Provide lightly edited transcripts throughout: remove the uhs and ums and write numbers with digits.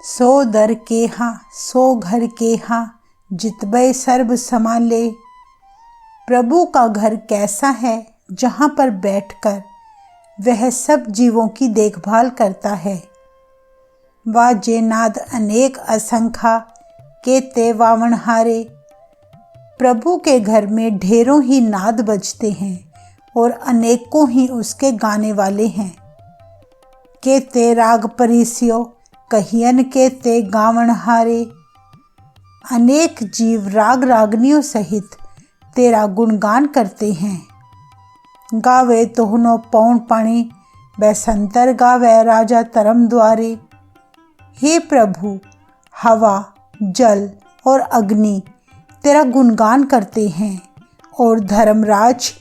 सो दर केहा सो घर केहा जितबै सर्ब संभाले। प्रभु का घर कैसा है जहाँ पर बैठकर वह सब जीवों की देखभाल करता है। वाजे नाद अनेक असंख्या केते वावनहारे। प्रभु के घर में ढेरों ही नाद बजते हैं और अनेकों ही उसके गाने वाले हैं। केते राग परिस्यो कहियन केते गावनहारे। अनेक जीव राग रागनियों सहित तेरा गुणगान करते हैं। गावे तोहनो पौन पाणी बैसंतर गावे राजा तरम द्वारे। हे प्रभु, हवा, जल और अग्नि तेरा गुणगान करते हैं और धर्मराज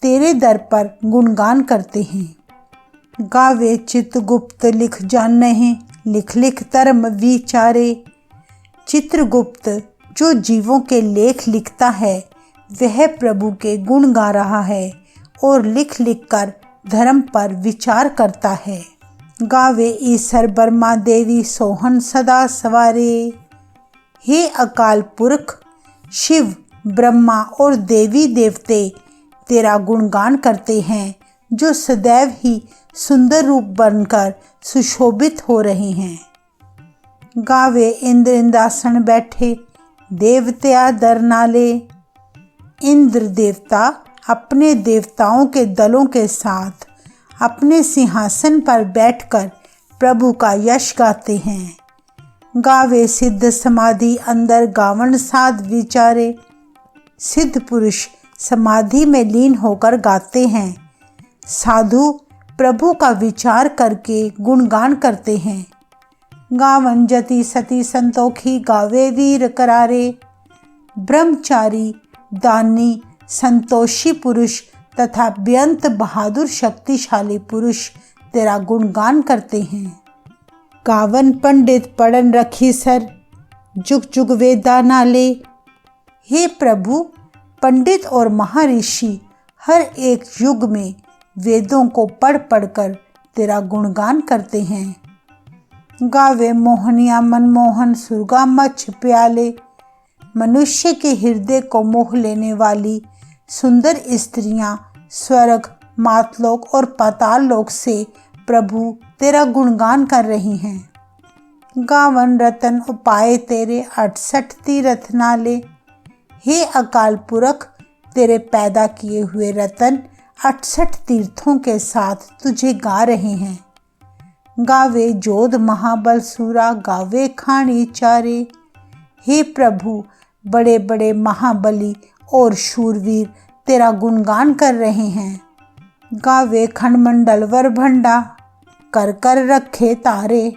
तेरे दर पर गुणगान करते हैं। गावे चित गुप्त लिख जानने हैं लिख लिख धर्म विचारे। चित्रगुप्त जो जीवों के लेख लिखता है वह प्रभु के गुण गा रहा है और लिख लिख कर धर्म पर विचार करता है। गावे ईसर बर्मा देवी सोहन सदा सवारे। हे अकाल पुरख, शिव, ब्रह्मा और देवी देवते तेरा गुणगान करते हैं जो सदैव ही सुंदर रूप बनकर सुशोभित हो रहे हैं। गावे इंद्र इंद्रासन बैठे देवत्या दर नाले। इंद्र देवता अपने देवताओं के दलों के साथ अपने सिंहासन पर बैठकर प्रभु का यश गाते हैं। गावे सिद्ध समाधि अंदर गावन साध विचारे। सिद्ध पुरुष समाधि में लीन होकर गाते हैं। साधु प्रभु का विचार करके गुणगान करते हैं। गावन जति सती संतोखी गावे वीर करारे। ब्रह्मचारी, दानी, संतोषी पुरुष तथा बेअंत बहादुर शक्तिशाली पुरुष तेरा गुणगान करते हैं। गावन पंडित पढ़न रखी सर जुग जुग वेदा नाले। हे प्रभु, पंडित और महर्षि हर एक युग में वेदों को पढ़ पढ़कर तेरा गुणगान करते हैं। गावे मोहनिया मनमोहन सुरगा मच्छ प्याले। मनुष्य के हृदय को मोह लेने वाली सुंदर स्त्रियां स्वर्ग, मातलोक और पाताल लोक से प्रभु तेरा गुणगान कर रही हैं। गावन रतन उपाय तेरे 68 तीरथ नाले। हे अकाल पुरख, तेरे पैदा किए हुए रतन 68 तीर्थों के साथ तुझे गा रहे हैं। गावे जोध महाबल सूरा गावे खाणी चारे। हे प्रभु, बड़े बड़े महाबली और शूरवीर तेरा गुणगान कर रहे हैं। गावे खंडमंडल वर भंडा कर कर रखे तारे।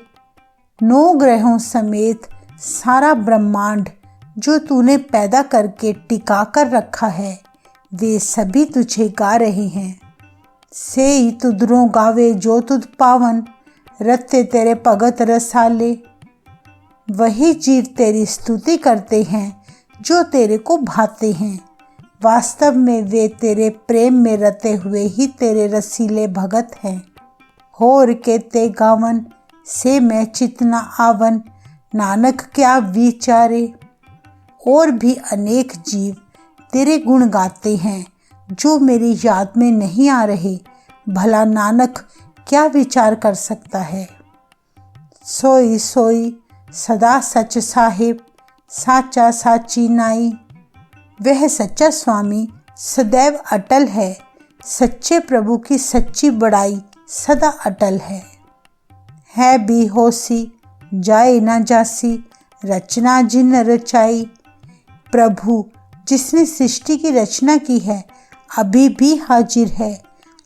9 ग्रहों समेत सारा ब्रह्मांड जो तूने पैदा करके टिका कर रखा है वे सभी तुझे गा रहे हैं। सेई तुदरों गावे जो तुद पावन रत्ते तेरे भगत रसाले। वही जीव तेरी स्तुति करते हैं जो तेरे को भाते हैं। वास्तव में वे तेरे प्रेम में रते हुए ही तेरे रसीले भगत हैं। होर के ते गावन से मैं चितना आवन नानक क्या विचारे। और भी अनेक जीव तेरे गुण गाते हैं जो मेरी याद में नहीं आ रहे। भला नानक क्या विचार कर सकता है। सोई सोई सदा सच साहिब साचा साची नाई। वह सच्चा स्वामी सदैव अटल है। सच्चे प्रभु की सच्ची बड़ाई सदा अटल है भी होसी जाए ना जासी रचना जिन रचाई। प्रभु जिसने सृष्टि की रचना की है अभी भी हाजिर है,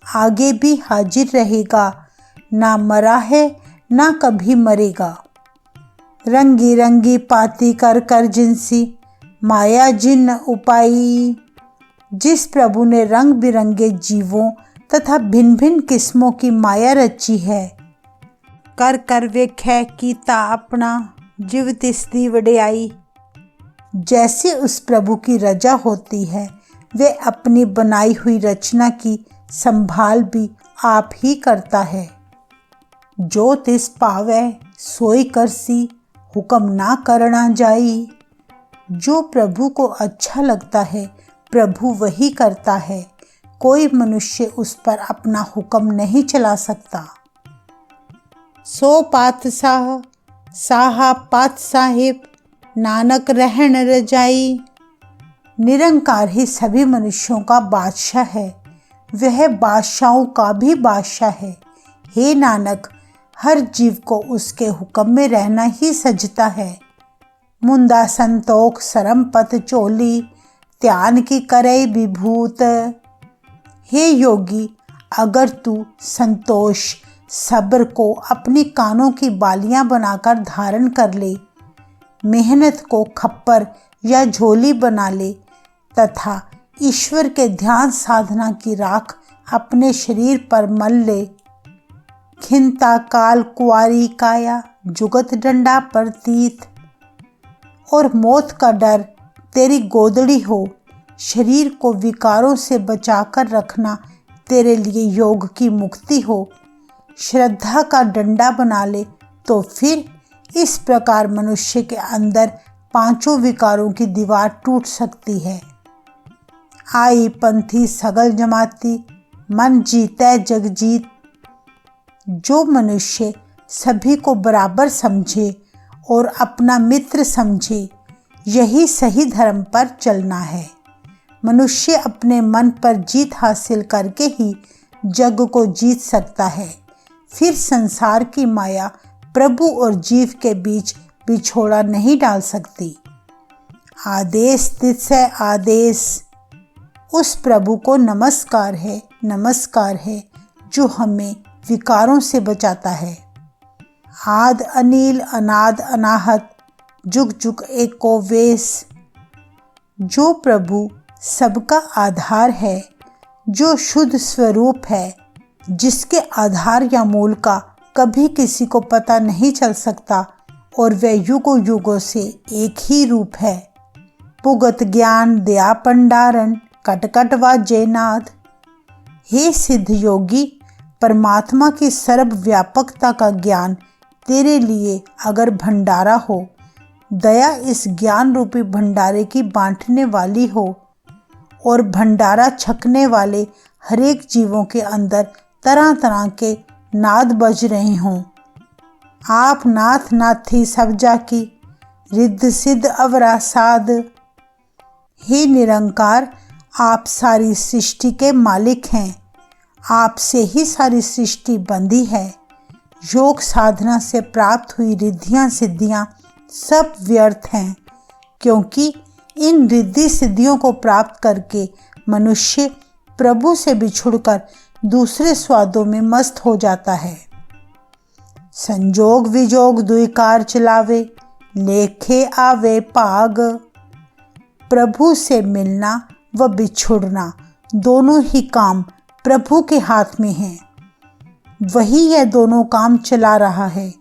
आगे भी हाजिर रहेगा, ना मरा है ना कभी मरेगा। रंगी रंगी पाती कर कर जिनसी माया जिन उपाई। जिस प्रभु ने रंग बिरंगे जीवों तथा भिन्न भिन्न किस्मों की माया रची है, कर कर वेख्या कीता अपना जीव तिसदी वडियाई। जैसे उस प्रभु की रजा होती है वे अपनी बनाई हुई रचना की संभाल भी आप ही करता है। जो तिस पावै सोई करसी हुक्म ना करना जाई। जो प्रभु को अच्छा लगता है प्रभु वही करता है। कोई मनुष्य उस पर अपना हुक्म नहीं चला सकता। सो पातशाह साहा पात साहिब नानक रहन रजाई। निरंकार ही सभी मनुष्यों का बादशाह है। वह बादशाहों का भी बादशाह है। हे नानक, हर जीव को उसके हुक्म में रहना ही सजता है। मुंदा संतोख सरम पत चोली ध्यान की करे विभूत। हे योगी, अगर तू संतोष सब्र को अपनी कानों की बालियां बनाकर धारण कर ले, मेहनत को खप्पर या झोली बना ले तथा ईश्वर के ध्यान साधना की राख अपने शरीर पर मल ले, खिंता काल कुआरी काया जुगत डंडा प्रतीत। और मौत का डर तेरी गोदड़ी हो, शरीर को विकारों से बचाकर रखना तेरे लिए योग की मुक्ति हो, श्रद्धा का डंडा बना ले तो फिर इस प्रकार मनुष्य के अंदर पांचों विकारों की दीवार टूट सकती है। आई पंथी सगल जमाती मन जीतै जग जीत। जो मनुष्य सभी को बराबर समझे और अपना मित्र समझे, यही सही धर्म पर चलना है। मनुष्य अपने मन पर जीत हासिल करके ही जग को जीत सकता है। फिर संसार की माया प्रभु और जीव के बीच बिछोड़ा नहीं डाल सकती। आदेश तिसै आदेश। उस प्रभु को नमस्कार है जो हमें विकारों से बचाता है। आद अनील अनाद अनाहत जुग जुग एको वेश। जो प्रभु सबका आधार है, जो शुद्ध स्वरूप है, जिसके आधार या मूल का कभी किसी को पता नहीं चल सकता और वह युगों युगों से एक ही रूप है। पुगत ज्ञान दया पंडारन कटकट व जयनाद। हे सिद्ध योगी, परमात्मा की सर्वव्यापकता का ज्ञान तेरे लिए अगर भंडारा हो, दया इस ज्ञान रूपी भंडारे की बांटने वाली हो और भंडारा छकने वाले हरेक जीवों के अंदर तरह तरह के नाद बज रहे हों। आप नाथ नाथी सब जाकी रिद्ध सिद्ध अवरा साध। हे निरंकार, आप सारी सृष्टि के मालिक हैं। आपसे ही सारी सृष्टि बंधी है। योग साधना से प्राप्त हुई रिद्धियां सिद्धियां सब व्यर्थ हैं, क्योंकि इन रिद्धि सिद्धियों को प्राप्त करके मनुष्य प्रभु से बिछुड़कर दूसरे स्वादों में मस्त हो जाता है। संजोग विजोग दुई कार चलावे लेखे आवे पाग। प्रभु से मिलना व बिछुड़ना दोनों ही काम प्रभु के हाथ में हैं। वही यह दोनों काम चला रहा है।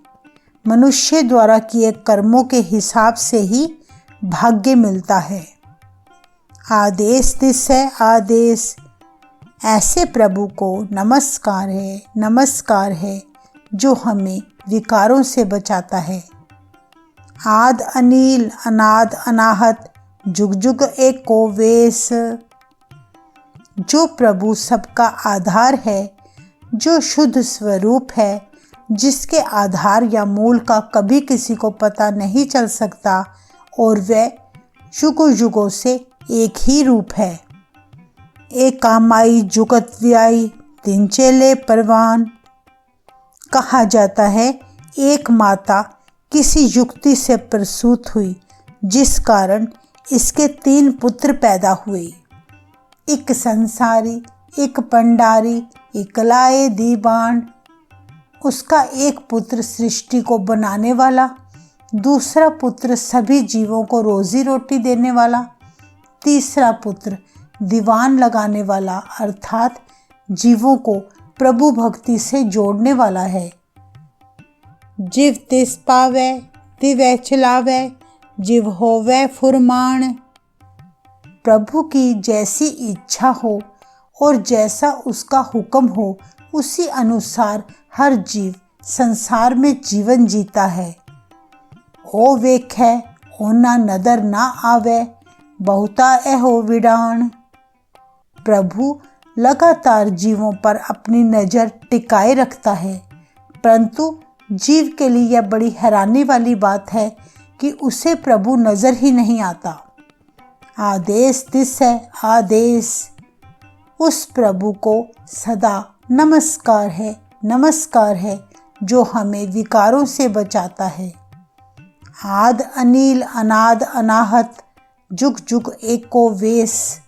मनुष्य द्वारा किए कर्मों के हिसाब से ही भाग्य मिलता है। आदेश तिसै आदेश। ऐसे प्रभु को नमस्कार है जो हमें विकारों से बचाता है। आद अनील अनाद अनाहत जुग जुग एको वेश। जो प्रभु सबका आधार है, जो शुद्ध स्वरूप है, जिसके आधार या मूल का कभी किसी को पता नहीं चल सकता और वह युगों युगों से एक ही रूप है। एक कामाई जुगत व्याई दिन चेले परवान। कहा जाता है एक माता किसी युक्ति से प्रसूत हुई, जिस कारण इसके 3 पुत्र पैदा हुए। एक संसारी, एक पंडारी, एक लाए दीवान। उसका एक पुत्र सृष्टि को बनाने वाला, दूसरा पुत्र सभी जीवों को रोजी रोटी देने वाला, तीसरा पुत्र दीवान लगाने वाला अर्थात जीवों को प्रभु भक्ति से जोड़ने वाला है। जिव तिस पावै तिवै चलावै जिव होवै फुरमान। प्रभु की जैसी इच्छा हो और जैसा उसका हुक्म हो, उसी अनुसार हर जीव संसार में जीवन जीता है ओ वेखै ओना नदर ना आवे, बहुता एहो विडाण। प्रभु लगातार जीवों पर अपनी नज़र टिकाए रखता है, परंतु जीव के लिए यह बड़ी हैरानी वाली बात है कि उसे प्रभु नज़र ही नहीं आता। आदेश दिस है आदेश। उस प्रभु को सदा नमस्कार है जो हमें विकारों से बचाता है। आद अनील अनाद अनाहत जुग जुग एको वेश।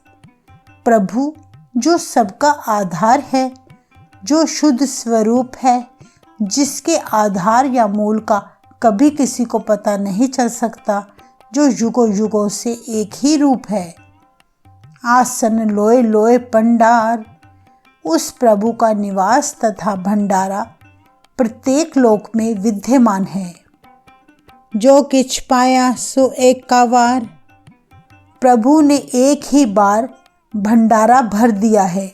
प्रभु जो सबका आधार है, जो शुद्ध स्वरूप है, जिसके आधार या मूल का कभी किसी को पता नहीं चल सकता, जो युगों युगों से एक ही रूप है। आसन लोए लोए भंडार। उस प्रभु का निवास तथा भंडारा प्रत्येक लोक में विद्यमान है। जो किछ पाया सो एक का वार। प्रभु ने एक ही बार भंडारा भर दिया है,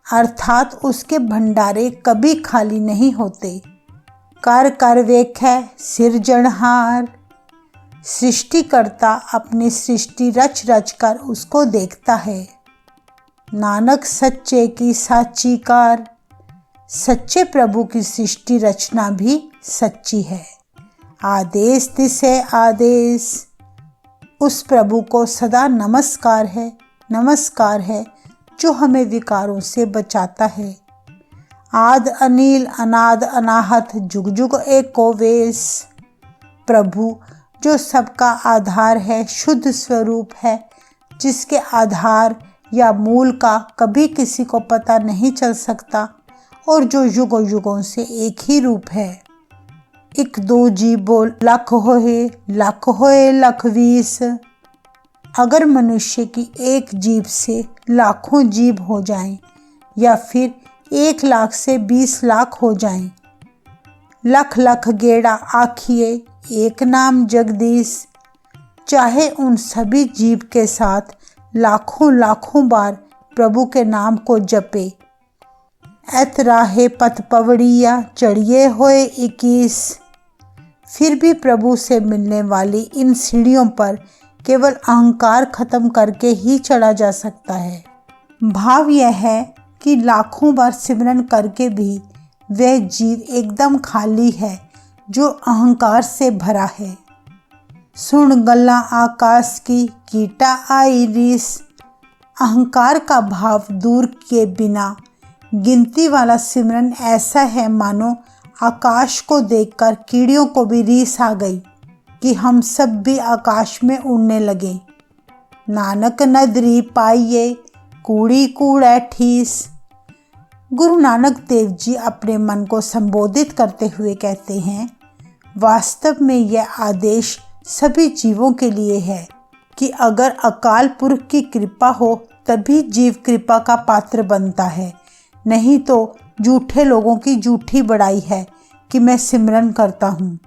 अर्थात उसके भंडारे कभी खाली नहीं होते। कर कर वेखै सिरजनहार। सृष्टिकर्ता अपनी सृष्टि रच रच कर उसको देखता है। नानक सच्चे की साची कार। सच्चे प्रभु की सृष्टि रचना भी सच्ची है। आदेश दिसे आदेश। उस प्रभु को सदा नमस्कार है जो हमें विकारों से बचाता है। आद अनील अनाद अनाहत जुग जुग एको वेश। प्रभु जो सबका आधार है, शुद्ध स्वरूप है, जिसके आधार या मूल का कभी किसी को पता नहीं चल सकता और जो युगों युगों से एक ही रूप है। एक दो जी बोल लख होए लख वीस। अगर मनुष्य की एक जीभ से लाखों जीभ हो जाएं या फिर 1 लाख से 20 लाख हो जाएं, लख लख गेड़ा आखिए एक नाम जगदीश। चाहे उन सभी जीव के साथ लाखों लाखों बार प्रभु के नाम को जपे। एत राहे पथ पवड़िया चढ़िए होए 21। फिर भी प्रभु से मिलने वाली इन सीढ़ियों पर केवल अहंकार खत्म करके ही चढ़ा जा सकता है। भाव यह है कि लाखों बार सिमरन करके भी वह जीव एकदम खाली है जो अहंकार से भरा है। सुन गल्ला आकाश की कीटा आई रीस। अहंकार का भाव दूर किए बिना गिनती वाला सिमरन ऐसा है मानो आकाश को देखकर कीड़ियों को भी रीस आ गई कि हम सब भी आकाश में उड़ने लगे। नानक नदरी पाइये कूड़ी कूड़ै ठीस। गुरु नानक देव जी अपने मन को संबोधित करते हुए कहते हैं, वास्तव में यह आदेश सभी जीवों के लिए है कि अगर अकाल पुरख की कृपा हो तभी जीव कृपा का पात्र बनता है, नहीं तो झूठे लोगों की झूठी बड़ाई है कि मैं सिमरन करता हूँ।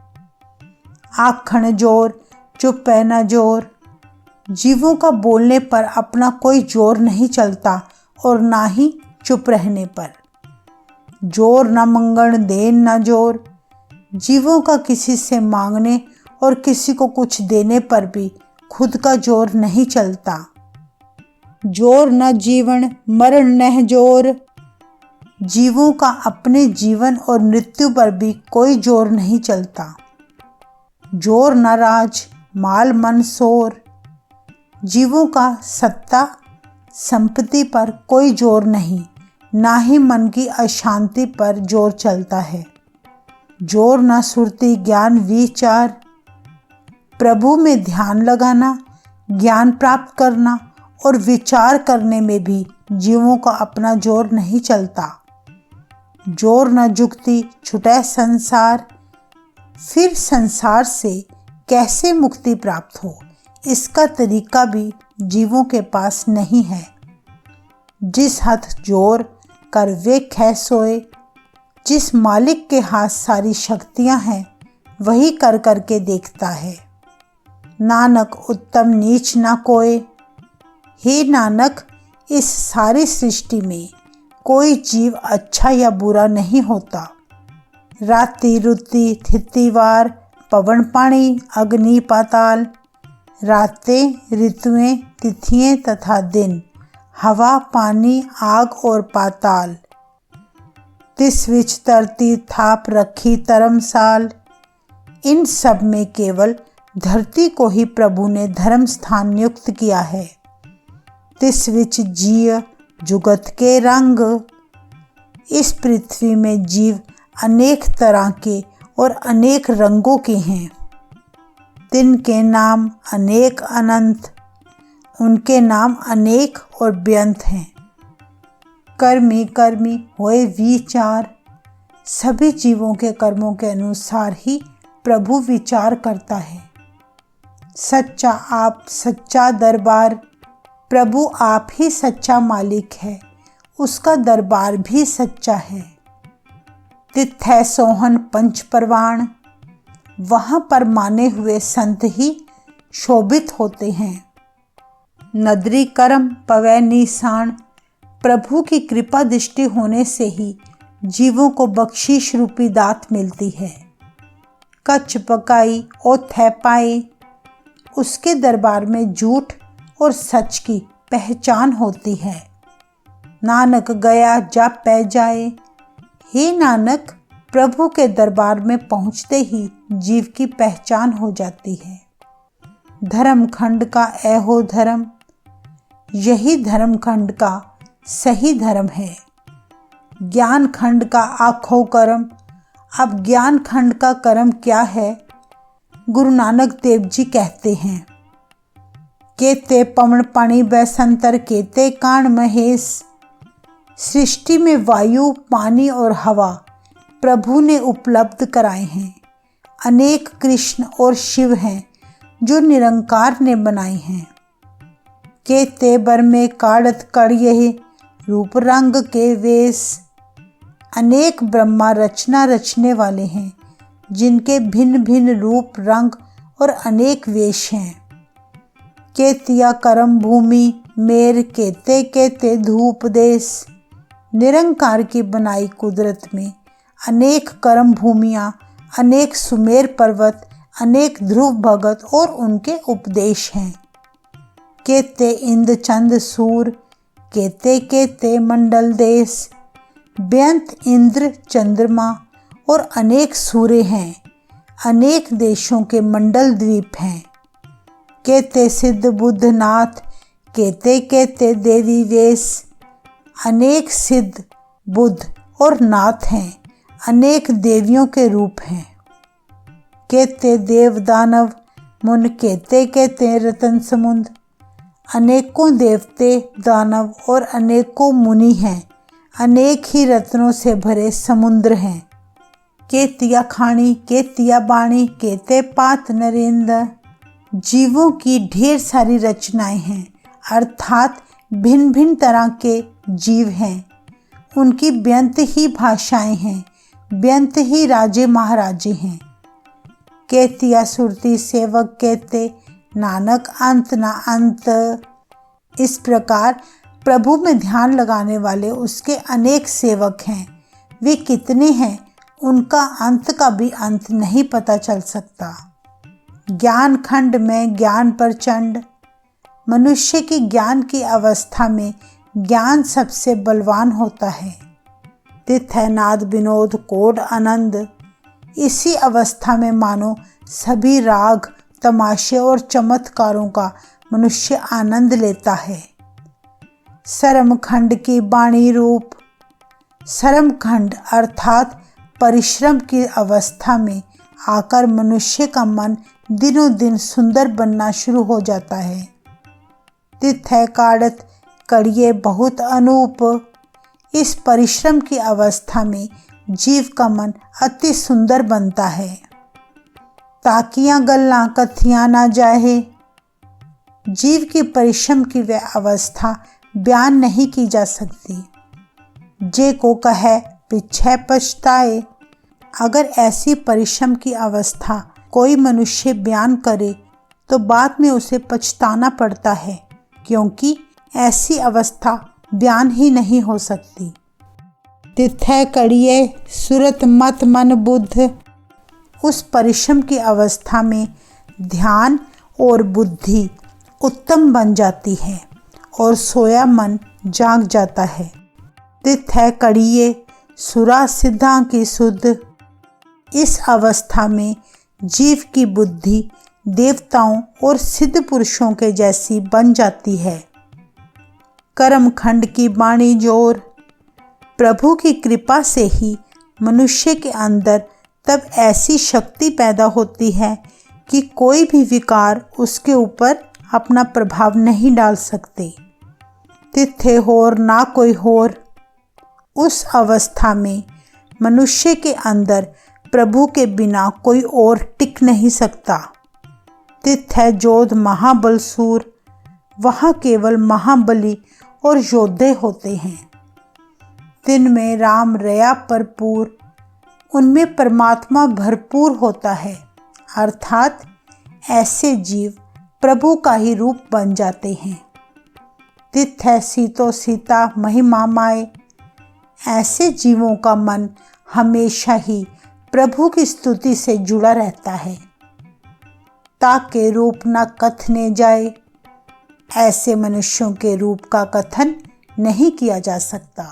आखण जोर चुप है न जोर। जीवों का बोलने पर अपना कोई जोर नहीं चलता और ना ही चुप रहने पर। जोर न मंगण देन न जोर। जीवों का किसी से मांगने और किसी को कुछ देने पर भी खुद का जोर नहीं चलता। जोर न जीवन मरण न जोर। जीवों का अपने जीवन और मृत्यु पर भी कोई जोर नहीं चलता। जोर न राज माल मन सोर। जीवों का सत्ता संपत्ति पर कोई जोर नहीं, ना ही मन की अशांति पर जोर चलता है। जोर न सुरती ज्ञान विचार। प्रभु में ध्यान लगाना, ज्ञान प्राप्त करना और विचार करने में भी जीवों का अपना जोर नहीं चलता। जोर न जुगती छुटै संसार। फिर संसार से कैसे मुक्ति प्राप्त हो, इसका तरीका भी जीवों के पास नहीं है। जिस हाथ जोर कर वे खे सोए। जिस मालिक के हाथ सारी शक्तियां हैं वही कर करके देखता है। नानक उत्तम नीच ना कोय। हे नानक, इस सारी सृष्टि में कोई जीव अच्छा या बुरा नहीं होता। राति रुति थितिवार पवन पानी अग्नि पाताल, रातें ऋतुएं तिथियां तथा दिन, हवा पानी आग और पाताल, तिस विच धरती थाप रखी धर्मसाल। इन सब में केवल धरती को ही प्रभु ने धर्म स्थान नियुक्त किया है। तिस विच जीव जुगत के रंग, इस पृथ्वी में जीव अनेक तरह के और अनेक रंगों के हैं। तिनके नाम अनेक अनंत, उनके नाम अनेक और बेअंत हैं। कर्मी कर्मी होए विचार, सभी जीवों के कर्मों के अनुसार ही प्रभु विचार करता है। सच्चा आप सच्चा दरबार, प्रभु आप ही सच्चा मालिक है, उसका दरबार भी सच्चा है। तिथै सोहन पंच परवान, वहाँ पर माने हुए संत ही शोभित होते हैं। नदरी कर्म पवै निशान, प्रभु की कृपा दृष्टि होने से ही जीवों को बख्शीश रूपी दात मिलती है। कच पकाई और थे पाए, उसके दरबार में झूठ और सच की पहचान होती है। नानक गया जा पै जाए, हे नानक प्रभु के दरबार में पहुँचते ही जीव की पहचान हो जाती है। धर्म खंड का ऐहो धर्म, यही धर्म खंड का सही धर्म है। ज्ञान खंड का आखो कर्म, अब ज्ञान खंड का कर्म क्या है? गुरु नानक देव जी कहते हैं, केते पवन पानी बैसंतर केते कान महेश। सृष्टि में वायु पानी और हवा प्रभु ने उपलब्ध कराए हैं। अनेक कृष्ण और शिव हैं जो निरंकार ने बनाए हैं। केते बर में काढ़त कड़िये रूप रंग के वेश, अनेक ब्रह्मा रचना रचने वाले हैं जिनके भिन्न भिन्न रूप रंग और अनेक वेश हैं। केतिया कर्म भूमि मेर केते केते धूप देश, निरंकार की बनाई कुदरत में अनेक कर्म भूमियाँ, अनेक सुमेर पर्वत, अनेक ध्रुव भगत और उनके उपदेश हैं। केते इंद्र चंद सूर केते केते मंडल देश, बेअंत इंद्र चंद्रमा और अनेक सूर्य हैं, अनेक देशों के मंडल द्वीप हैं। केते सिद्ध बुद्ध नाथ केते केते देवी वेश, अनेक सिद्ध बुद्ध और नाथ हैं, अनेक देवियों के रूप हैं। केते देव दानव मुन केते केते रतन समुद्र, अनेकों देवते दानव और अनेकों मुनि हैं, अनेक ही रत्नों से भरे समुद्र हैं। केतिया खाणी केतिया बाणी केते पात नरेंद्र, जीवों की ढेर सारी रचनाएं हैं, अर्थात भिन्न भिन्न तरह के जीव हैं। उनकी बेअंत ही भाषाएं हैं, बेअंत ही राजे महाराजे हैं। केतिया सुरती सेवक केते नानक अंत ना अंत। इस प्रकार प्रभु में ध्यान लगाने वाले उसके अनेक सेवक हैं। वे कितने हैं उनका अंत का भी अंत नहीं पता चल सकता। ज्ञान खंड में ज्ञान प्रचंड, मनुष्य की ज्ञान की अवस्था में ज्ञान सबसे बलवान होता है। तिथै नाद विनोद कोड आनंद, इसी अवस्था में मानो सभी राग तमाशे और चमत्कारों का मनुष्य आनंद लेता है। सरम खंड की वाणी रूप, सरम खंड अर्थात परिश्रम की अवस्था में आकर मनुष्य का मन दिनों दिन सुंदर बनना शुरू हो जाता है। तिथै काढ़त कड़िए बहुत अनूप, इस परिश्रम की अवस्था में जीव का मन अति सुंदर बनता है। ताकियां गल्ला कथियां ना जाए, जीव की परिश्रम की वह अवस्था बयान नहीं की जा सकती। जे को कहे पीछे पछताए, अगर ऐसी परिश्रम की अवस्था कोई मनुष्य बयान करे तो बाद में उसे पछताना पड़ता है, क्योंकि ऐसी अवस्था बयान ही नहीं हो सकती। तिथै कड़िए सुरत मत मन बुद्ध, उस परिश्रम की अवस्था में ध्यान और बुद्धि उत्तम बन जाती है और सोया मन जाग जाता है। तिथ है कड़िए सुरा सिद्धा की सुध। इस अवस्था में जीव की बुद्धि देवताओं और सिद्ध पुरुषों के जैसी बन जाती है। कर्मखंड की बाणी जोर। प्रभु की कृपा से ही मनुष्य के अंदर तब ऐसी शक्ति पैदा होती है कि कोई भी विकार उसके ऊपर अपना प्रभाव नहीं डाल सकते। तिथे होर ना कोई होर। उस अवस्था में मनुष्य के अंदर प्रभु के बिना कोई और टिक नहीं सकता। तिथ है जोध महाबलसूर। वहाँ केवल महाबली और योद्धे होते हैं। दिन में राम रया भरपूर। उनमें परमात्मा भरपूर होता है, अर्थात ऐसे जीव प्रभु का ही रूप बन जाते हैं। तिथ है सीतो सीता महिमा माए। ऐसे जीवों का मन हमेशा ही प्रभु की स्तुति से जुड़ा रहता है। ताके रूप न कथने जाए। ऐसे मनुष्यों के रूप का कथन नहीं किया जा सकता।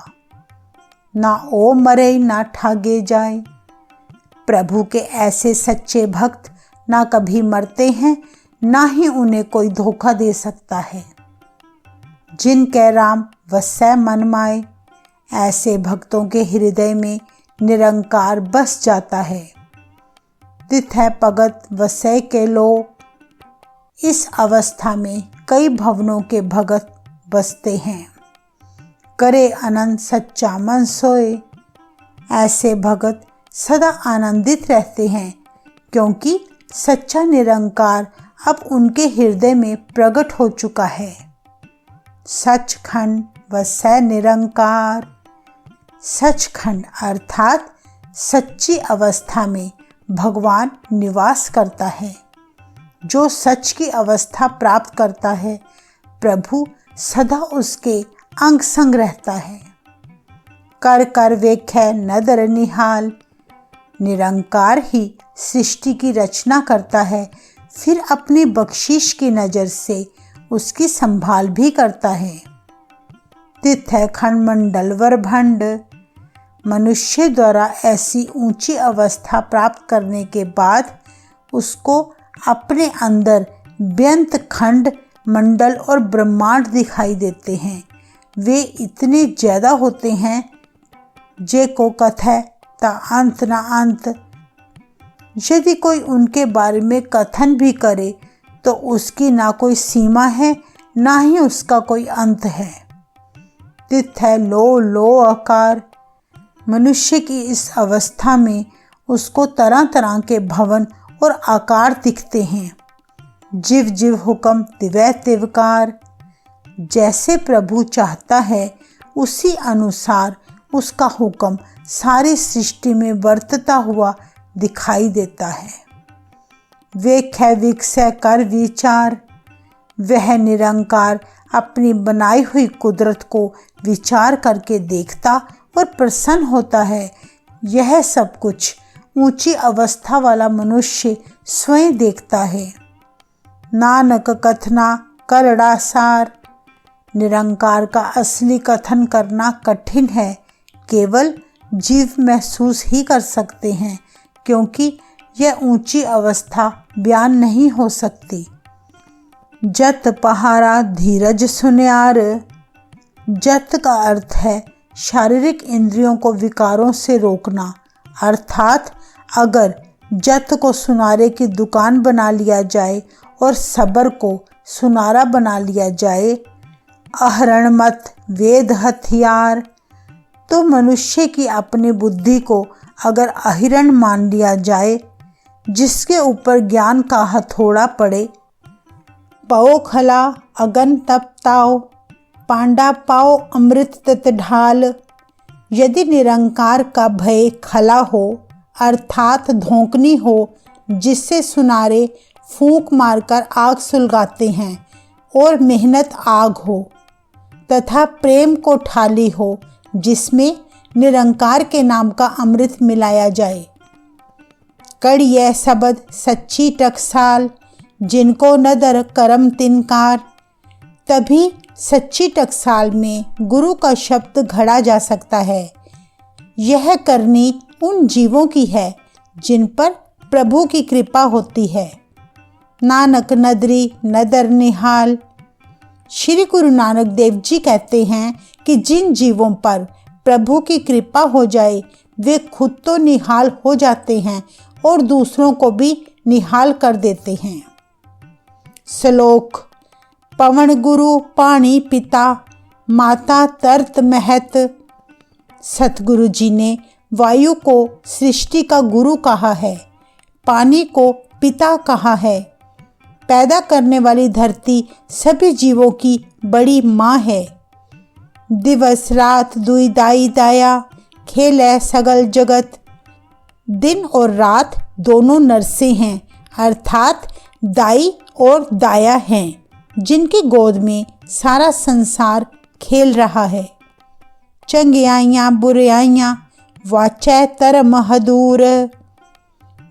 ना ओ मरे ना ठागे जाए। प्रभु के ऐसे सच्चे भक्त ना कभी मरते हैं, ना ही उन्हें कोई धोखा दे सकता है। जिनके राम वसै मन माए। ऐसे भक्तों के हृदय में निरंकार बस जाता है। तिथ है भगत वसै के लो। इस अवस्था में कई भवनों के भगत बसते हैं। करे आनंद सच्चा मन सोए। ऐसे भगत सदा आनंदित रहते हैं, क्योंकि सच्चा निरंकार अब उनके हृदय में प्रकट हो चुका है। सचखंड वसै निरंकार। सचखंड अर्थात सच्ची अवस्था में भगवान निवास करता है। जो सच की अवस्था प्राप्त करता है, प्रभु सदा उसके अंग संग रहता है। कर कर वेखै नदर निहाल। निरंकार ही सृष्टि की रचना करता है, फिर अपनी बख्शीश की नज़र से उसकी संभाल भी करता है। तिथ है खंडमंडल वर भंड। मनुष्य द्वारा ऐसी ऊंची अवस्था प्राप्त करने के बाद उसको अपने अंदर बेअंत खंड मंडल और ब्रह्मांड दिखाई देते हैं। वे इतने ज़्यादा होते हैं जे को कथै ता अंत न अंत। यदि कोई उनके बारे में कथन भी करे तो उसकी ना कोई सीमा है, ना ही उसका कोई अंत है। तिथ है लो लो आकार। मनुष्य की इस अवस्था में उसको तरह तरह के भवन और आकार दिखते हैं। जिव जिव हुक्म तिवै तिवकार। जैसे प्रभु चाहता है उसी अनुसार उसका हुक्म सारी सृष्टि में बरतता हुआ दिखाई देता है। वेखै विकसै कर विचार। वह निरंकार अपनी बनाई हुई कुदरत को विचार करके देखता और प्रसन्न होता है। यह सब कुछ ऊंची अवस्था वाला मनुष्य स्वयं देखता है। नानक कथना करड़ा सार। निरंकार का असली कथन करना कठिन है, केवल जीव महसूस ही कर सकते हैं, क्योंकि यह ऊंची अवस्था बयान नहीं हो सकती। जत पहारा धीरज सुन्यार। जत का अर्थ है शारीरिक इंद्रियों को विकारों से रोकना, अर्थात अगर जत को सुनारे की दुकान बना लिया जाए और सबर को सुनारा बना लिया जाए, अहरण मत वेद हथियार, तो मनुष्य की अपनी बुद्धि को अगर अहिरण मान लिया जाए जिसके ऊपर ज्ञान का हथौड़ा पड़े, पओ खला अगन तप ताओ पांडा पाओ अमृत तत ढाल। यदि निरंकार का भय खला हो अर्थात धोंकनी हो, जिससे सुनारे फूंक मारकर आग सुलगाते हैं, और मेहनत आग हो, तथा प्रेम को ठाली हो जिसमें निरंकार के नाम का अमृत मिलाया जाए। कड़िए शब्द सच्ची टकसाल, जिनको नदर करम तिनकार। तभी सच्ची टकसाल में गुरु का शब्द घड़ा जा सकता है। यह करनी उन जीवों की है जिन पर प्रभु की कृपा होती है। नानक नदरी नदर निहाल। श्री गुरु नानक देव जी कहते हैं कि जिन जीवों पर प्रभु की कृपा हो जाए वे खुद तो निहाल हो जाते हैं और दूसरों को भी निहाल कर देते हैं। श्लोक। पवन गुरु पानी पिता, माता तरत महत। सतगुरु जी ने वायु को सृष्टि का गुरु कहा है, पानी को पिता कहा है। पैदा करने वाली धरती सभी जीवों की बड़ी माँ है। दिवस रात दुई दाई दाया, खेलै सगल जगत। दिन और रात दोनों नरसे हैं, अर्थात दाई और दाया हैं, जिनकी गोद में सारा संसार खेल रहा है। चंगियाइयाँ बुराइयाँ वाचै तर महदूर।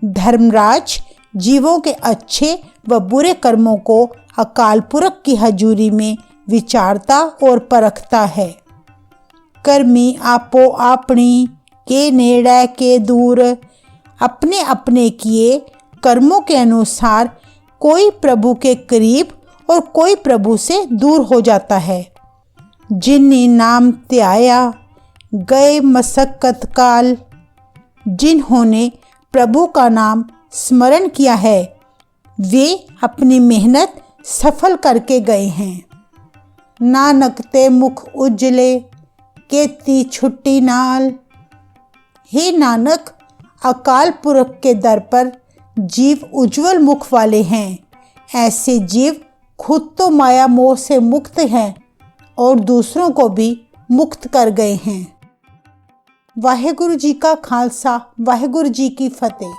धर्मराज जीवों के अच्छे व बुरे कर्मों को अकाल पुरख की हजूरी में विचारता और परखता है। कर्मी आपो आपनी, के नेड़े के दूर। अपने अपने किए कर्मों के अनुसार कोई प्रभु के करीब और कोई प्रभु से दूर हो जाता है। जिन्नी नाम त्याया, गए मशक्कत काल। जिन्होंने प्रभु का नाम स्मरण किया है वे अपनी मेहनत सफल करके गए हैं। नानक ते मुख उजले, केती छुट्टी नाल। हे नानक, अकाल पुरख के दर पर जीव उज्जवल मुख वाले हैं। ऐसे जीव खुद तो माया मोह से मुक्त हैं और दूसरों को भी मुक्त कर गए हैं। वाहेगुरु जी का खालसा, वाहेगुरु जी की फतेह।